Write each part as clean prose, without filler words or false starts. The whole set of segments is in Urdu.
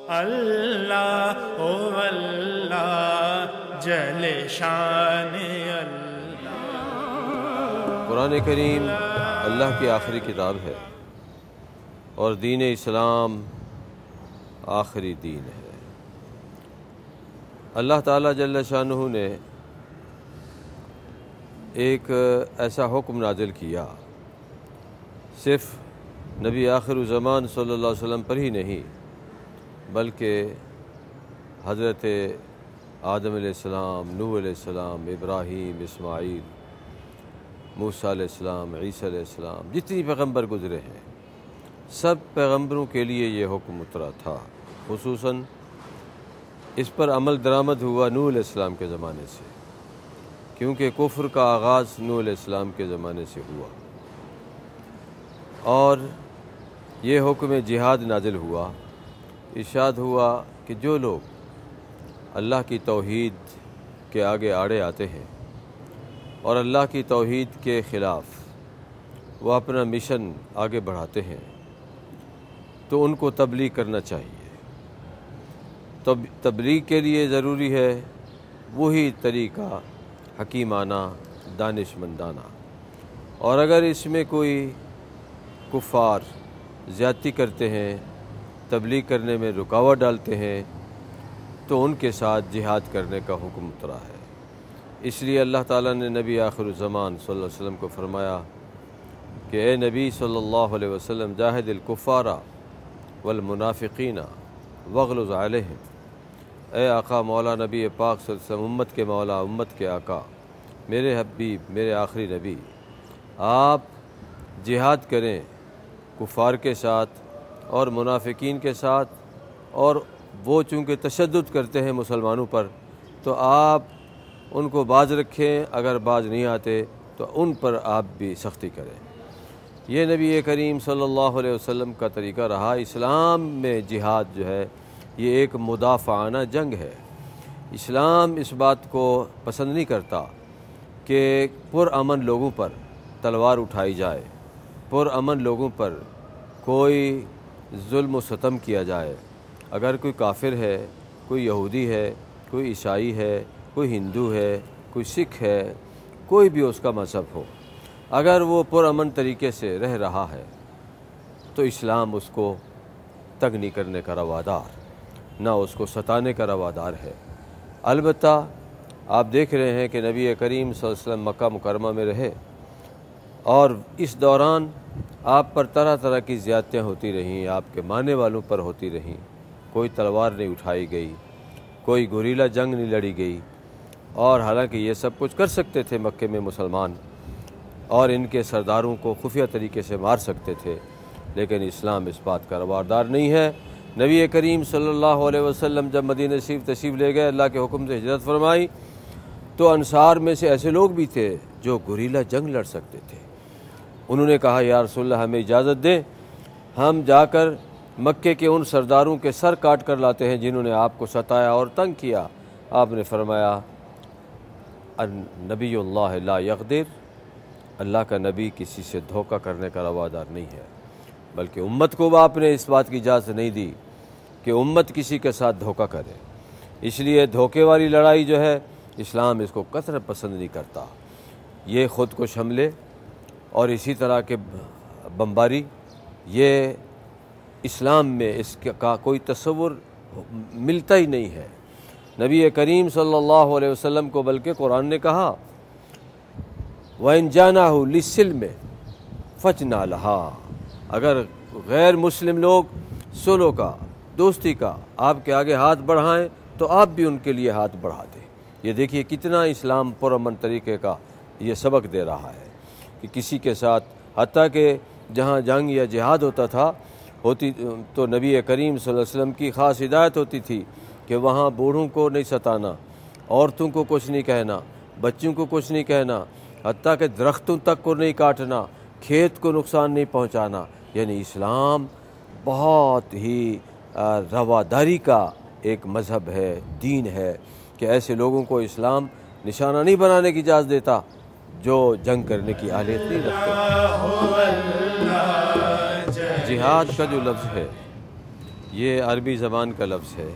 اللہ اللہ جل شان اللہ۔ قرآن کریم اللہ کی آخری کتاب ہے اور دین اسلام آخری دین ہے۔ اللہ تعالیٰ جل شانہ نے ایک ایسا حکم نازل کیا، صرف نبی آخر الزمان صلی اللہ علیہ وسلم پر ہی نہیں بلکہ حضرت آدم علیہ السلام، نوح علیہ السلام، ابراہیم، اسماعیل، موسیٰ علیہ السلام، عیسیٰ علیہ السلام، جتنی پیغمبر گزرے ہیں سب پیغمبروں کے لیے یہ حکم اترا تھا۔ خصوصاً اس پر عمل درآمد ہوا نوح علیہ السلام کے زمانے سے، کیونکہ کفر کا آغاز نوح علیہ السلام کے زمانے سے ہوا، اور یہ حکم جہاد نازل ہوا۔ ارشاد ہوا کہ جو لوگ اللہ کی توحید کے آگے آڑے آتے ہیں اور اللہ کی توحید کے خلاف وہ اپنا مشن آگے بڑھاتے ہیں تو ان کو تبلیغ کرنا چاہیے۔ تبلیغ کے لیے ضروری ہے وہی طریقہ حکیمانہ، دانش مندانہ، اور اگر اس میں کوئی کفار زیادتی کرتے ہیں، تبلیغ کرنے میں رکاوٹ ڈالتے ہیں، تو ان کے ساتھ جہاد کرنے کا حکم اترا ہے۔ اس لیے اللہ تعالیٰ نے نبی آخر الزمان صلی اللہ علیہ وسلم کو فرمایا کہ اے نبی صلی اللہ علیہ وسلم، جاہد الکفار والمنافقین واغلظ علیہم۔ اے آقا مولا نبی پاک صلی اللہ علیہ وسلم، امت کے مولا، امت کے آقا، میرے حبیب، میرے آخری نبی، آپ جہاد کریں کفار کے ساتھ اور منافقین کے ساتھ، اور وہ چونکہ تشدد کرتے ہیں مسلمانوں پر تو آپ ان کو باز رکھیں، اگر باز نہیں آتے تو ان پر آپ بھی سختی کریں۔ یہ نبی کریم صلی اللہ علیہ وسلم کا طریقہ رہا۔ اسلام میں جہاد جو ہے یہ ایک مدافعانہ جنگ ہے۔ اسلام اس بات کو پسند نہیں کرتا کہ پرامن لوگوں پر تلوار اٹھائی جائے، پرامن لوگوں پر کوئی ظلم و ستم کیا جائے۔ اگر کوئی کافر ہے، کوئی یہودی ہے، کوئی عیسائی ہے، کوئی ہندو ہے، کوئی سکھ ہے، کوئی بھی اس کا مذہب ہو، اگر وہ پرامن طریقے سے رہ رہا ہے تو اسلام اس کو تنگ نہیں کرنے کا روادار، نہ اس کو ستانے کا روادار ہے۔ البتہ آپ دیکھ رہے ہیں کہ نبی کریم صلی اللہ علیہ وسلم مکہ مکرمہ میں رہے، اور اس دوران آپ پر طرح طرح کی زیادتیاں ہوتی رہیں، آپ کے ماننے والوں پر ہوتی رہیں۔ کوئی تلوار نہیں اٹھائی گئی، کوئی گوریلا جنگ نہیں لڑی گئی، اور حالانکہ یہ سب کچھ کر سکتے تھے مکے میں مسلمان، اور ان کے سرداروں کو خفیہ طریقے سے مار سکتے تھے، لیکن اسلام اس بات کا روادار نہیں ہے۔ نبی کریم صلی اللہ علیہ وسلم جب مدینہ شریف تشریف لے گئے، اللہ کے حکم سے ہجرت فرمائی، تو انصار میں سے ایسے لوگ بھی تھے جو گوریلا جنگ لڑ سکتے تھے۔ انہوں نے کہا یا رسول اللہ ہمیں اجازت دیں، ہم جا کر مکے کے ان سرداروں کے سر کاٹ کر لاتے ہیں جنہوں نے آپ کو ستایا اور تنگ کیا۔ آپ نے فرمایا نبی اللہ لا یغدر، اللہ کا نبی کسی سے دھوکہ کرنے کا روادار نہیں ہے، بلکہ امت کو آپ نے اس بات کی اجازت نہیں دی کہ امت کسی کے ساتھ دھوکہ کرے۔ اس لیے دھوکے والی لڑائی جو ہے اسلام اس کو قطعاً پسند نہیں کرتا۔ یہ خود کش حملے اور اسی طرح کے بمباری، یہ اسلام میں اس کا کوئی تصور ملتا ہی نہیں ہے۔ نبی کریم صلی اللہ علیہ وسلم کو بلکہ قرآن نے کہا وَإِن جَانَاهُ لِلسِّلْمِ فَجْنَا لَهَا، اگر غیر مسلم لوگ صلح کا، دوستی کا آپ کے آگے ہاتھ بڑھائیں تو آپ بھی ان کے لیے ہاتھ بڑھا دیں۔ یہ دیکھیے کتنا اسلام پرامن طریقے کا یہ سبق دے رہا ہے کہ کسی کے ساتھ، حتیٰ کہ جہاں جنگ یا جہاد ہوتا تھا تو نبی کریم صلی اللہ علیہ وسلم کی خاص ہدایت ہوتی تھی کہ وہاں بوڑھوں کو نہیں ستانا، عورتوں کو کچھ نہیں کہنا، بچوں کو کچھ نہیں کہنا، حتیٰ کہ درختوں تک کو نہیں کاٹنا، کھیت کو نقصان نہیں پہنچانا۔ یعنی اسلام بہت ہی رواداری کا ایک مذہب ہے، دین ہے، کہ ایسے لوگوں کو اسلام نشانہ نہیں بنانے کی اجازت دیتا جو جنگ کرنے کی اہلیت نہیں رکھتے۔ جہاد کا جو لفظ ہے یہ عربی زبان کا لفظ ہے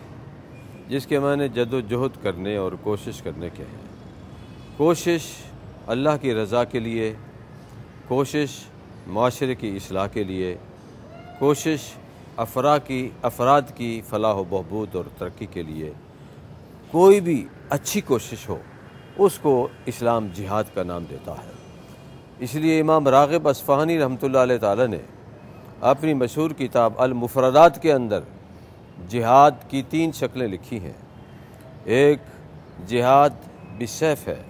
جس کے معنی جد و جہد کرنے اور کوشش کرنے کے ہیں۔ کوشش اللہ کی رضا کے لیے، کوشش معاشرے کی اصلاح کے لیے، کوشش افراد کی فلاح و بہبود اور ترقی کے لیے، کوئی بھی اچھی کوشش ہو اس کو اسلام جہاد کا نام دیتا ہے۔ اس لیے امام راغب اصفہانی رحمۃ اللہ علیہ تعالی نے اپنی مشہور کتاب المفردات کے اندر جہاد کی 3 شکلیں لکھی ہیں۔ ایک جہاد بالسیف ہے،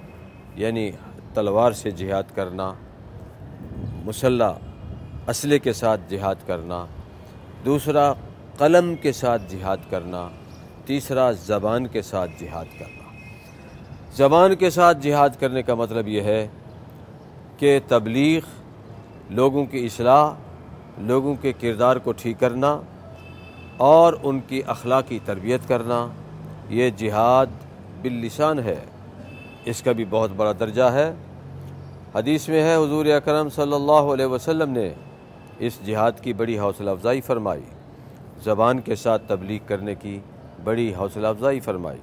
یعنی تلوار سے جہاد کرنا، مسلح اسلحے کے ساتھ جہاد کرنا۔ دوسرا قلم کے ساتھ جہاد کرنا۔ تیسرا زبان کے ساتھ جہاد کرنا۔ زبان کے ساتھ جہاد کرنے کا مطلب یہ ہے کہ تبلیغ، لوگوں کی اصلاح، لوگوں کے کردار کو ٹھیک کرنا اور ان کی اخلاقی تربیت کرنا، یہ جہاد باللسان ہے۔ اس کا بھی بہت بڑا درجہ ہے۔ حدیث میں ہے حضور اکرم صلی اللہ علیہ وسلم نے اس جہاد کی بڑی حوصلہ افزائی فرمائی، زبان کے ساتھ تبلیغ کرنے کی بڑی حوصلہ افزائی فرمائی۔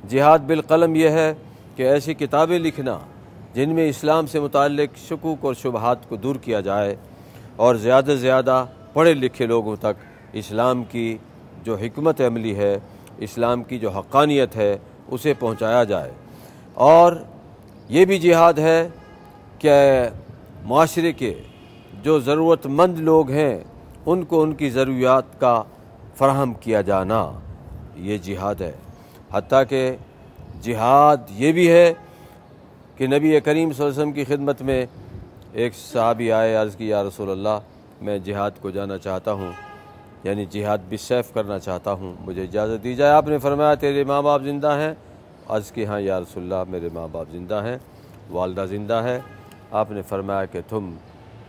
جہاد بالقلم یہ ہے کہ ایسی کتابیں لکھنا جن میں اسلام سے متعلق شکوک اور شبہات کو دور کیا جائے اور زیادہ سے زیادہ پڑھے لکھے لوگوں تک اسلام کی جو حکمت عملی ہے، اسلام کی جو حقانیت ہے، اسے پہنچایا جائے۔ اور یہ بھی جہاد ہے کہ معاشرے کے جو ضرورت مند لوگ ہیں ان کو ان کی ضروریات کا فراہم کیا جانا، یہ جہاد ہے۔ حتیٰ کہ جہاد یہ بھی ہے کہ نبی کریم صلی اللہ علیہ وسلم کی خدمت میں ایک صحابی آئے، عرض کی یا رسول اللہ میں جہاد کو جانا چاہتا ہوں، یعنی جہاد بالسیف کرنا چاہتا ہوں، مجھے اجازت دی جائے۔ آپ نے فرمایا تیرے ماں باپ زندہ ہیں؟ عرض کی ہاں یا رسول اللہ میرے ماں باپ زندہ ہیں، والدہ زندہ ہے۔ آپ نے فرمایا کہ تم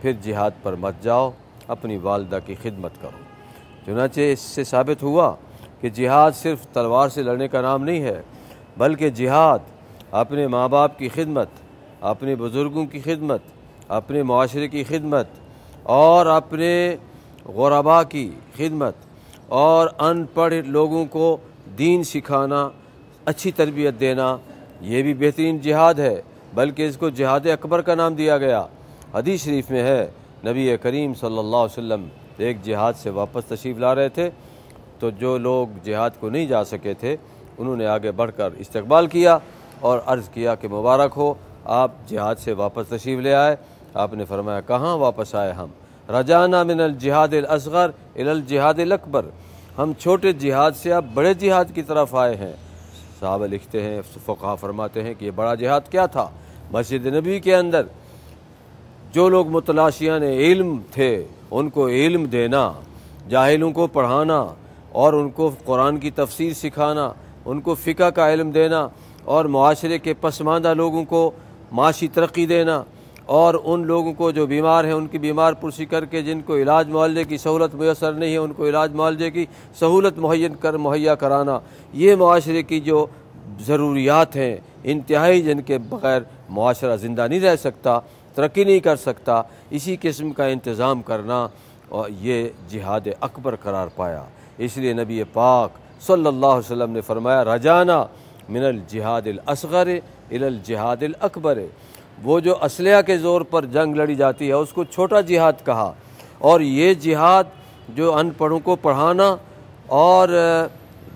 پھر جہاد پر مت جاؤ، اپنی والدہ کی خدمت کرو۔ چنانچہ اس سے ثابت ہوا کہ جہاد صرف تلوار سے لڑنے کا نام نہیں ہے، بلکہ جہاد اپنے ماں باپ کی خدمت، اپنے بزرگوں کی خدمت، اپنے معاشرے کی خدمت اور اپنے غرباء کی خدمت اور ان پڑھ لوگوں کو دین سکھانا، اچھی تربیت دینا، یہ بھی بہترین جہاد ہے، بلکہ اس کو جہاد اکبر کا نام دیا گیا۔ حدیث شریف میں ہے نبی کریم صلی اللہ علیہ وسلم ایک جہاد سے واپس تشریف لا رہے تھے، تو جو لوگ جہاد کو نہیں جا سکے تھے انہوں نے آگے بڑھ کر استقبال کیا اور عرض کیا کہ مبارک ہو، آپ جہاد سے واپس تشریف لے آئے۔ آپ نے فرمایا کہاں واپس آئے ہم؟ رجعنا من الجہاد الاصغر الی الجہاد الاکبر، ہم چھوٹے جہاد سے اب بڑے جہاد کی طرف آئے ہیں۔ صحابہ لکھتے ہیں، فقہا فرماتے ہیں کہ یہ بڑا جہاد کیا تھا؟ مسجد نبی کے اندر جو لوگ متلاشیان علم تھے ان کو علم دینا، جاہلوں کو پڑھانا اور ان کو قرآن کی تفسیر سکھانا، ان کو فقہ کا علم دینا اور معاشرے کے پسماندہ لوگوں کو معاشی ترقی دینا اور ان لوگوں کو جو بیمار ہیں ان کی بیمار پرسی کر کے جن کو علاج معالجے کی سہولت میسر نہیں ہے ان کو علاج معالجے کی سہولت مہیا کرانا، یہ معاشرے کی جو ضروریات ہیں انتہائی جن کے بغیر معاشرہ زندہ نہیں رہ سکتا، ترقی نہیں کر سکتا، اسی قسم کا انتظام کرنا، اور یہ جہاد اکبر قرار پایا۔ اس لیے نبی پاک صلی اللہ علیہ وسلم نے فرمایا رجعنا من الجہاد الاصغر الی الجہاد الاکبر، وہ جو اسلحہ کے زور پر جنگ لڑی جاتی ہے اس کو چھوٹا جہاد کہا، اور یہ جہاد جو ان پڑھوں کو پڑھانا اور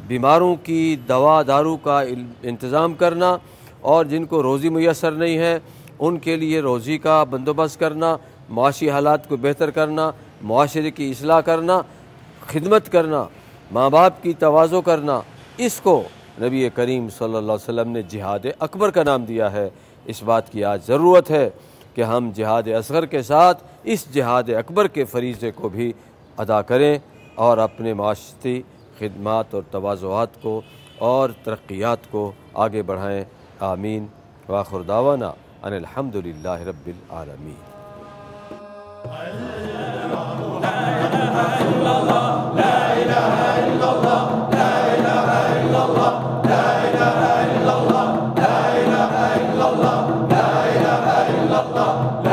بیماروں کی دوا دارو کا انتظام کرنا اور جن کو روزی میسر نہیں ہے ان کے لیے روزی کا بندوبست کرنا، معاشی حالات کو بہتر کرنا، معاشرے کی اصلاح کرنا، خدمت کرنا، ماں باپ کی تواضع کرنا، اس کو نبی کریم صلی اللہ علیہ وسلم نے جہاد اکبر کا نام دیا ہے۔ اس بات کی آج ضرورت ہے کہ ہم جہاد اصغر کے ساتھ اس جہاد اکبر کے فریضے کو بھی ادا کریں اور اپنے معاشرتی خدمات اور تواضعات کو اور ترقیات کو آگے بڑھائیں۔ آمین۔ وآخر دعوانا ان الحمدللہ رب العالمین۔ لا